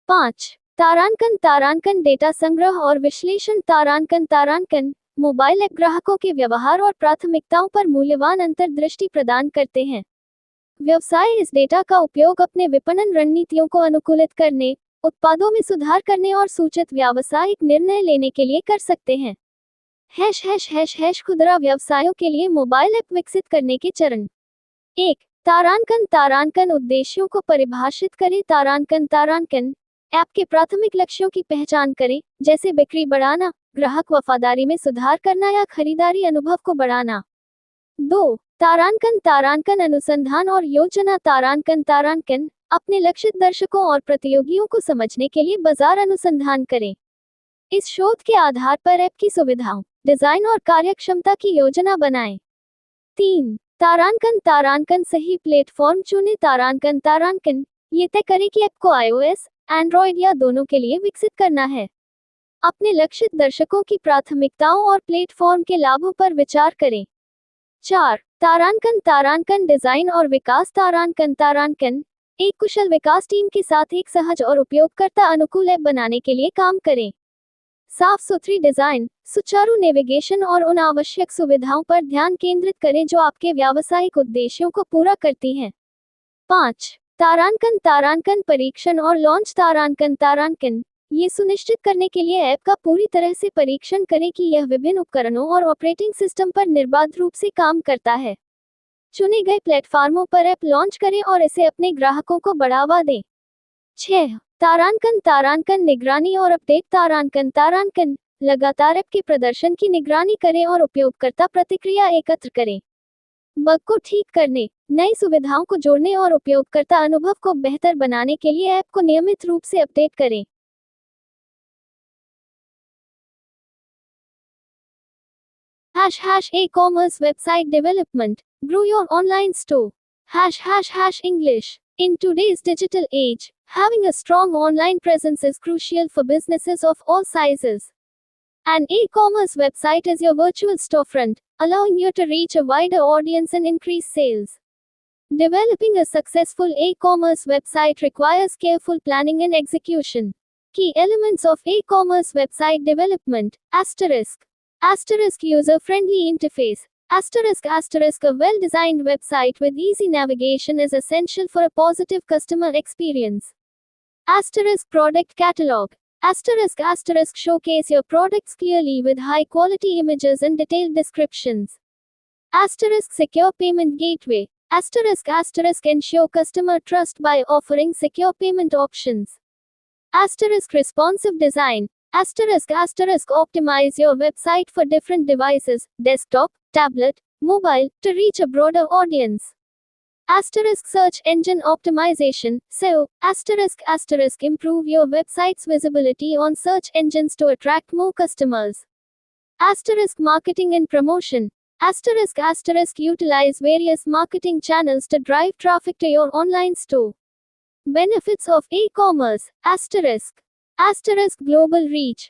5. तारांकन डेटा संग्रह और विश्लेषण। तारांकन मोबाइल ऐप ग्राहकों के व्यवहार और प्राथमिकताओं पर मूल्यवान अंतर्दृष्टि प्रदान करते हैं। व्यवसाय इस डेटा का उपयोग अपने विपणन रणनीतियों को अनुकूलित करने, उत्पादों में सुधार करने और सूचित व्यावसायिक निर्णय लेने के लिए कर सकते हैं। खुदरा व्यवसायों के लिए मोबाइल ऐप विकसित करने के चरण। 1. तारांकन उद्देश्यों को परिभाषित करें। तारांकन ऐप के प्राथमिक लक्ष्यों की पहचान करें, जैसे बिक्री बढ़ाना, ग्राहक वफादारी में सुधार करना या खरीदारी अनुभव को बढ़ाना। 2. तारांकन अनुसंधान और योजना। तारांकन अपने लक्षित दर्शकों और प्रतियोगियों को समझने के लिए बाजार अनुसंधान करें। इस शोध के आधार पर ऐप की सुविधाओं, डिजाइन और कार्यक्षमता की योजना बनाएं। 3. तारांकन सही प्लेटफॉर्म चुनें। तारांकन ये तय करें कि ऐप को iOS, Android या दोनों के लिए विकसित करना है। अपने लक्षित दर्शकों की प्राथमिकताओं और प्लेटफॉर्म के लाभों पर विचार करें। 4. तारांकन डिजाइन और विकास। तारांकन एक कुशल विकास टीम के साथ एक सहज और उपयोगकर्ता अनुकूल ऐप बनाने के लिए काम करें। साफ सुथरी डिजाइन, सुचारू नेविगेशन और उन आवश्यक सुविधाओं पर ध्यान केंद्रित करें जो आपके व्यावसायिक उद्देश्यों को पूरा करती हैं। 5. तारांकन परीक्षण और लॉन्च। तारांकन ये सुनिश्चित करने के लिए ऐप का पूरी तरह से परीक्षण करें कि यह विभिन्न उपकरणों और ऑपरेटिंग सिस्टम पर निर्बाध रूप से काम करता है। चुने गए प्लेटफार्मों पर ऐप लॉन्च करें और इसे अपने ग्राहकों को बढ़ावा दें। 6. तारांकन निगरानी और अपडेट। तारांकन लगातार ऐप के प्रदर्शन की निगरानी करें और उपयोगकर्ता प्रतिक्रिया एकत्र करें। बग को ठीक करने, नई सुविधाओं को जोड़ने और उपयोगकर्ता अनुभव को बेहतर बनाने के लिए ऐप को नियमित रूप से अपडेट करें। #e-commerce website development. Grow your online store. #English. In today's digital age, having a strong online presence is crucial for businesses of all sizes. An e-commerce website is your virtual storefront, allowing you to reach a wider audience and increase sales. Developing a successful e-commerce website requires careful planning and execution. Key elements of e-commerce website development. Asterisk user-friendly interface. A well-designed website with easy navigation is essential for a positive customer experience. Product catalog. Showcase your products clearly with high-quality images and detailed descriptions. Secure payment gateway. Ensure customer trust by offering secure payment options. Responsive design. Optimize your website for different devices, desktop, tablet, mobile, to reach a broader audience. Search engine optimization. SEO. Improve your website's visibility on search engines to attract more customers. Marketing and promotion. Utilize various marketing channels to drive traffic to your online store. Benefits of e-commerce. Global reach.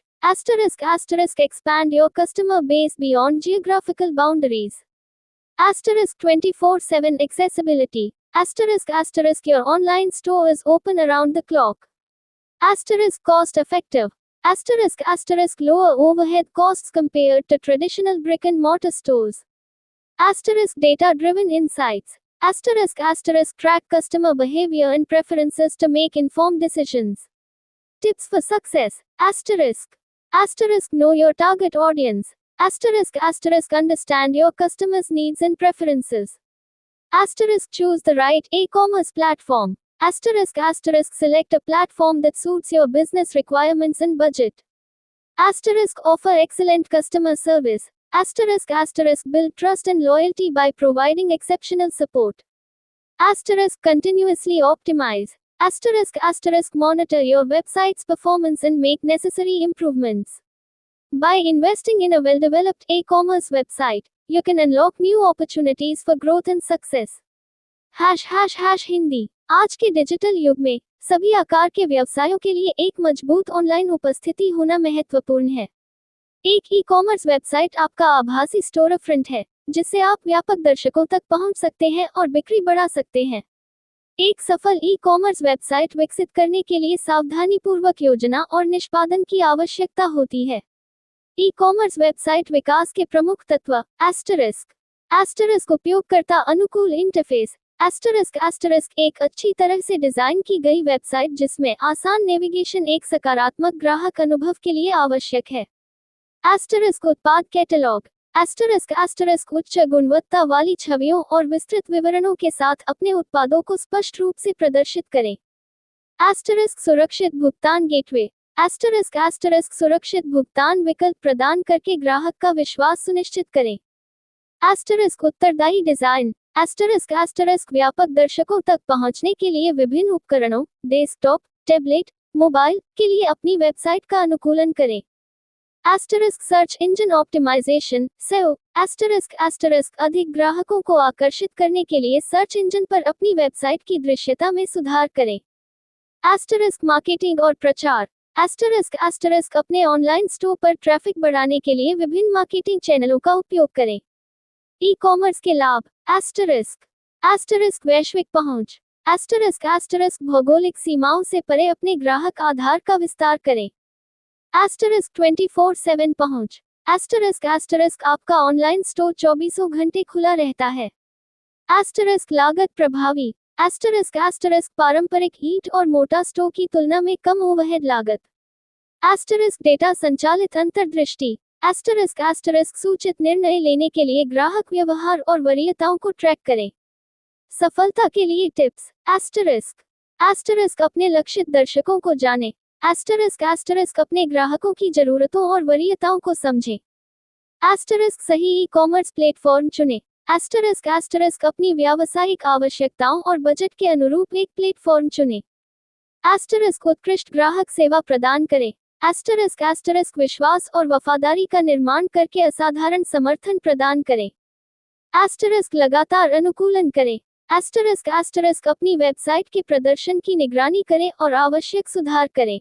Expand your customer base beyond geographical boundaries. 24/7 accessibility. Your online store is open around the clock. Cost effective. Lower overhead costs compared to traditional brick and mortar stores. Data driven insights. Track customer behavior and preferences to make informed decisions. Tips for success. Know your target audience. Understand your customers' needs and preferences. Choose the right e-commerce platform. Select a platform that suits your business requirements and budget. Offer excellent customer service. Build trust and loyalty by providing exceptional support. Continuously optimize. Monitor your website's performance and make necessary improvements. By investing in a well-developed e-commerce website, you can unlock new opportunities for growth and success. #Hindi. आज के digital युग में सभी आकार के व्यवसायों के लिए एक मजबूत ऑनलाइन उपस्थिति होना महत्वपूर्ण है। एक ई-कॉमर्स वेबसाइट आपका आभासी स्टोरफ्रंट है, जिससे आप व्यापक दर्शकों तक पहुंच सकते हैं और बिक्री बढ़ा सकते हैं। एक सफल ई-कॉमर्स वेबसाइट विकसित करने के लिए सावधानीपूर्वक योजना और निष्पादन की आवश्यकता होती है। ई-कॉमर्स वेबसाइट विकास के प्रमुख तत्व। उपयोगकर्ता अनुकूल इंटरफेस। एक अच्छी तरह से डिजाइन की गई वेबसाइट जिसमें आसान नेविगेशन एक सकारात्मक ग्राहक अनुभव के लिए आवश्यक है। उत्पाद कैटलॉग। उच्च गुणवत्ता वाली छवियों और विस्तृत विवरणों के साथ अपने उत्पादों को स्पष्ट रूप से प्रदर्शित करें। सुरक्षित भुगतान गेटवे। सुरक्षित भुगतान विकल्प प्रदान करके ग्राहक का विश्वास सुनिश्चित करें। उत्तरदायी डिजाइन। व्यापक दर्शकों तक पहुंचने के लिए विभिन्न उपकरणों, डेस्कटॉप, टैबलेट, मोबाइल के लिए अपनी वेबसाइट का अनुकूलन करें। Search engine optimisation SEO। अधिक ग्राहकों को आकर्षित करने के लिए सर्च इंजन पर अपनी वेबसाइट की दृश्यता में सुधार करें। मार्केटिंग और प्रचार। अपने ऑनलाइन स्टोर पर ट्रैफिक बढ़ाने के लिए विभिन्न मार्केटिंग चैनलों का उपयोग करें। ई-कॉमर्स के लाभ। वैश्विक पहुंच। भौगोलिक सीमाओं से परे अपने ग्राहक आधार का विस्तार करें। एस्टरिस्क 24/7 पहुंच। एस्टरिस्क आपका ऑनलाइन स्टोर 24 घंटे खुला रहता है। एस्टरिस्क लागत प्रभावी। एस्टरिस्क पारंपरिक ईंट और मोटा स्टोव की तुलना में कम ओवरहेड लागत। एस्टरिस्क डेटा संचालित अंतर्दृष्टि। एस्टरिस्क सूचित निर्णय लेने के लिए ग्राहक व्यवहार और वरीयताओं को ट्रैक करें। सफलता के लिए टिप्स। एस्टरिस्क अपने लक्षित दर्शकों को जाने। एस्टरिस्क अपने ग्राहकों की जरूरतों और वरीयताओं को समझें। एस्टरिस्क सही ई-कॉमर्स प्लेटफॉर्म चुनें। एस्टरिस्क अपनी व्यावसायिक आवश्यकताओं और बजट के अनुरूप एक प्लेटफॉर्म चुनें। एस्टरिस्क उत्कृष्ट ग्राहक सेवा प्रदान करें। एस्टरिस्क विश्वास और वफादारी का निर्माण करके असाधारण समर्थन प्रदान करें। एस्टरिस्क लगातार अनुकूलन करें। एस्टरिस्क अपनी वेबसाइट के प्रदर्शन की निगरानी करें और आवश्यक सुधार करें।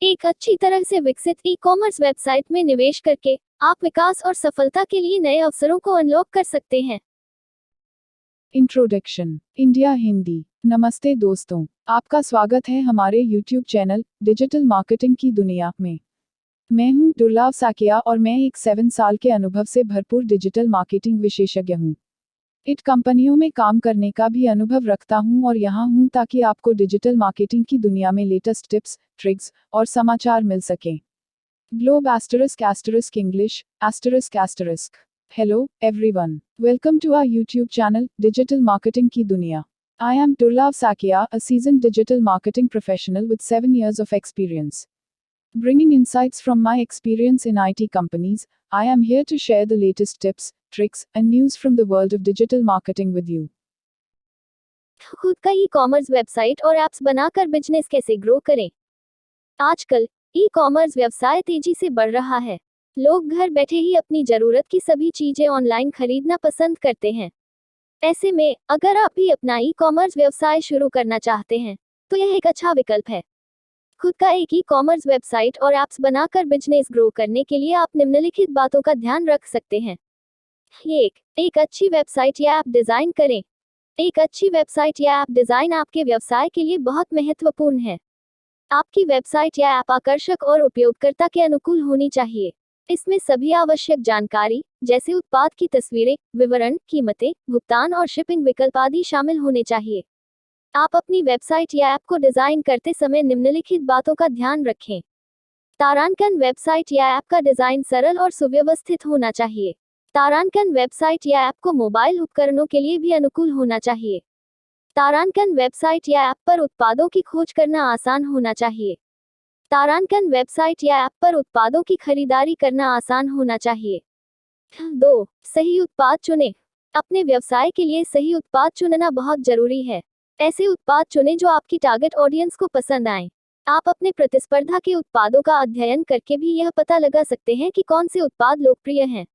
एक अच्छी तरह से विकसित ई-कॉमर्स वेबसाइट में निवेश करके आप विकास और सफलता के लिए नए अवसरों को अनलॉक कर सकते हैं। इंट्रोडक्शन। इंडिया हिंदी। नमस्ते दोस्तों, आपका स्वागत है हमारे YouTube चैनल डिजिटल मार्केटिंग की दुनिया में। मैं हूं दुर्लभ साकिया और मैं एक 7 साल के अनुभव से भरपूर डिजिटल मार्केटिंग विशेषज्ञ हूं। इट कंपनियों में काम करने का भी अनुभव रखता हूं और यहां हूं ताकि आपको डिजिटल मार्केटिंग की दुनिया में लेटेस्ट टिप्स, ट्रिक्स और समाचार मिल सकें। Globe *** English ***. Hello, everyone. Welcome to our YouTube channel, Digital Marketing की दुनिया. I am Durlav Sakia, a seasoned digital marketing professional with 7 years of experience. Bringing insights from my experience in IT companies, I am here to share the latest tips, tricks, and news from the world of digital marketing with you. खुद का e-commerce website और apps बनाकर business कैसे grow करें। आजकल e-commerce व्यवसाय तेजी से बढ़ रहा है। लोग घर बैठे ही अपनी जरूरत की सभी चीजें ऑनलाइन खरीदना पसंद करते हैं। ऐसे में अगर आप भी अपना ई-कॉमर्स व्यवसाय शुरू करना चाहते हैं तो यह एक अच्छा विकल्प है। खुद का एक ई-कॉमर्स वेबसाइट और ऐप्स बनाकर बिजनेस ग्रो करने के लिए आप निम्नलिखित बातों का ध्यान रख सकते हैं। एक अच्छी वेबसाइट या ऐप डिजाइन करें। एक अच्छी वेबसाइट या ऐप डिजाइन आपके व्यवसाय के लिए बहुत महत्वपूर्ण है। आपकी वेबसाइट या ऐप आकर्षक और उपयोगकर्ता के अनुकूल होनी चाहिए। इसमें सभी आवश्यक जानकारी जैसे उत्पाद की तस्वीरें, विवरण, कीमतें, भुगतान और शिपिंग विकल्प आदि शामिल होने चाहिए। आप अपनी वेबसाइट या ऐप को डिजाइन करते समय निम्नलिखित बातों का ध्यान रखें। तारांकन वेबसाइट या ऐप का डिजाइन सरल और सुव्यवस्थित होना चाहिए। तारांकन वेबसाइट या ऐप को मोबाइल उपकरणों के लिए भी अनुकूल होना चाहिए। तारांकन वेबसाइट या ऐप पर उत्पादों की खोज करना आसान होना चाहिए। तारांकन वेबसाइट या ऐप पर उत्पादों की खरीदारी करना आसान होना चाहिए। 2. सही उत्पाद चुनें। अपने व्यवसाय के लिए सही उत्पाद चुनना बहुत जरूरी है। ऐसे उत्पाद चुनें जो आपकी टारगेट ऑडियंस को पसंद आए। आप अपने प्रतिस्पर्धा के उत्पादों का अध्ययन करके भी यह पता लगा सकते हैं कि कौन से उत्पाद लोकप्रिय हैं।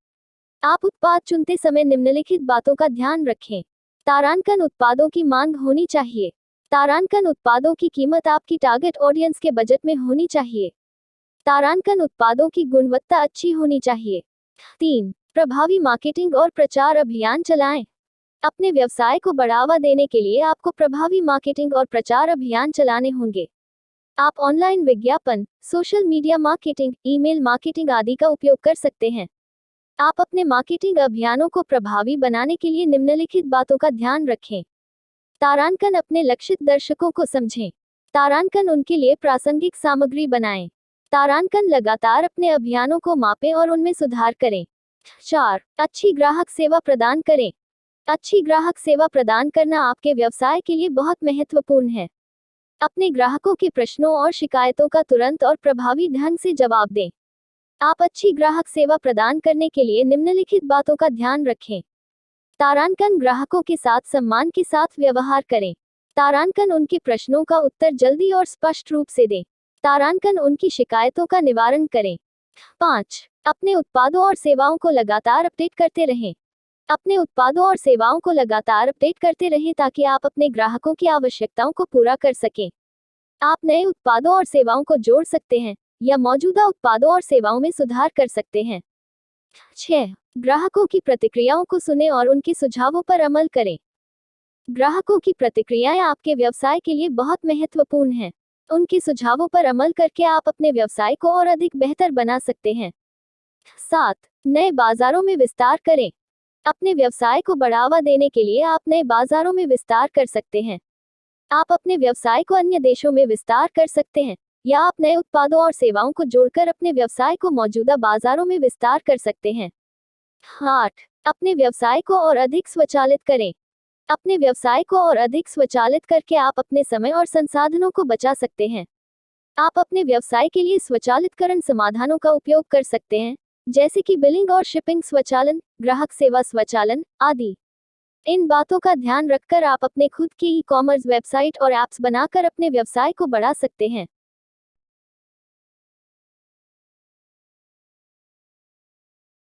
आप उत्पाद चुनते समय निम्नलिखित बातों का ध्यान रखें। तारांकन उत्पादों की मांग होनी चाहिए। तारांकन उत्पादों की कीमत आपकी टारगेट ऑडियंस के बजट में होनी चाहिए। तारांकन उत्पादों की गुणवत्ता अच्छी होनी चाहिए। 3. प्रभावी मार्केटिंग और प्रचार अभियान चलाएं। अपने व्यवसाय को बढ़ावा देने के लिए आपको प्रभावी मार्केटिंग और प्रचार अभियान चलाने होंगे। आप ऑनलाइन विज्ञापन, social media marketing, email marketing आदि का उपयोग कर सकते हैं। आप अपने मार्केटिंग अभियानों को प्रभावी बनाने के लिए निम्नलिखित बातों का ध्यान रखें। तारांकन अपने लक्षित दर्शकों को समझें। तारांकन उनके लिए प्रासंगिक सामग्री बनाएं। तारांकन लगातार अपने अभियानों को मापें और उनमें सुधार करें। 4. अच्छी ग्राहक सेवा प्रदान करें। अच्छी ग्राहक सेवा प्रदान करना आपके व्यवसाय के लिए बहुत महत्वपूर्ण है। अपने ग्राहकों के प्रश्नों और शिकायतों का तुरंत और प्रभावी ढंग से जवाब दें। आप अच्छी ग्राहक सेवा प्रदान करने के लिए निम्नलिखित बातों का ध्यान रखें। तारांकन ग्राहकों के साथ सम्मान के साथ व्यवहार करें। तारांकन उनके प्रश्नों का उत्तर जल्दी और स्पष्ट रूप से दें। तारांकन उनकी शिकायतों का निवारण करें। 5. अपने उत्पादों और सेवाओं को लगातार अपडेट करते रहें। अपने उत्पादों और सेवाओं को लगातार अपडेट करते रहें ताकि आप अपने ग्राहकों की आवश्यकताओं को पूरा कर सकें। आप नए उत्पादों और सेवाओं को जोड़ सकते हैं या मौजूदा उत्पादों और सेवाओं में सुधार कर सकते हैं। 6. ग्राहकों की प्रतिक्रियाओं को सुनें और उनके सुझावों पर अमल करें। ग्राहकों की प्रतिक्रियाएं आपके व्यवसाय के लिए बहुत महत्वपूर्ण हैं। उनके सुझावों पर अमल करके आप अपने व्यवसाय को और अधिक बेहतर बना सकते हैं। 7. नए बाजारों में विस्तार करें। अपने व्यवसाय को बढ़ावा देने के लिए आप नए बाजारों में विस्तार कर सकते हैं। आप अपने व्यवसाय को अन्य देशों में विस्तार कर सकते हैं, या आप नए उत्पादों और सेवाओं को जोड़कर अपने व्यवसाय को मौजूदा बाजारों में विस्तार कर सकते हैं। 8. अपने व्यवसाय को और अधिक स्वचालित करें। अपने व्यवसाय को और अधिक स्वचालित करके आप अपने समय और संसाधनों को बचा सकते हैं। आप अपने व्यवसाय के लिए स्वचालितकरण समाधानों का उपयोग कर सकते हैं, जैसे कि बिलिंग और शिपिंग स्वचालन, ग्राहक सेवा स्वचालन आदि। इन बातों का ध्यान रखकर आप अपने खुद की ई-कॉमर्स वेबसाइट और ऐप्स बनाकर अपने व्यवसाय को बढ़ा सकते हैं।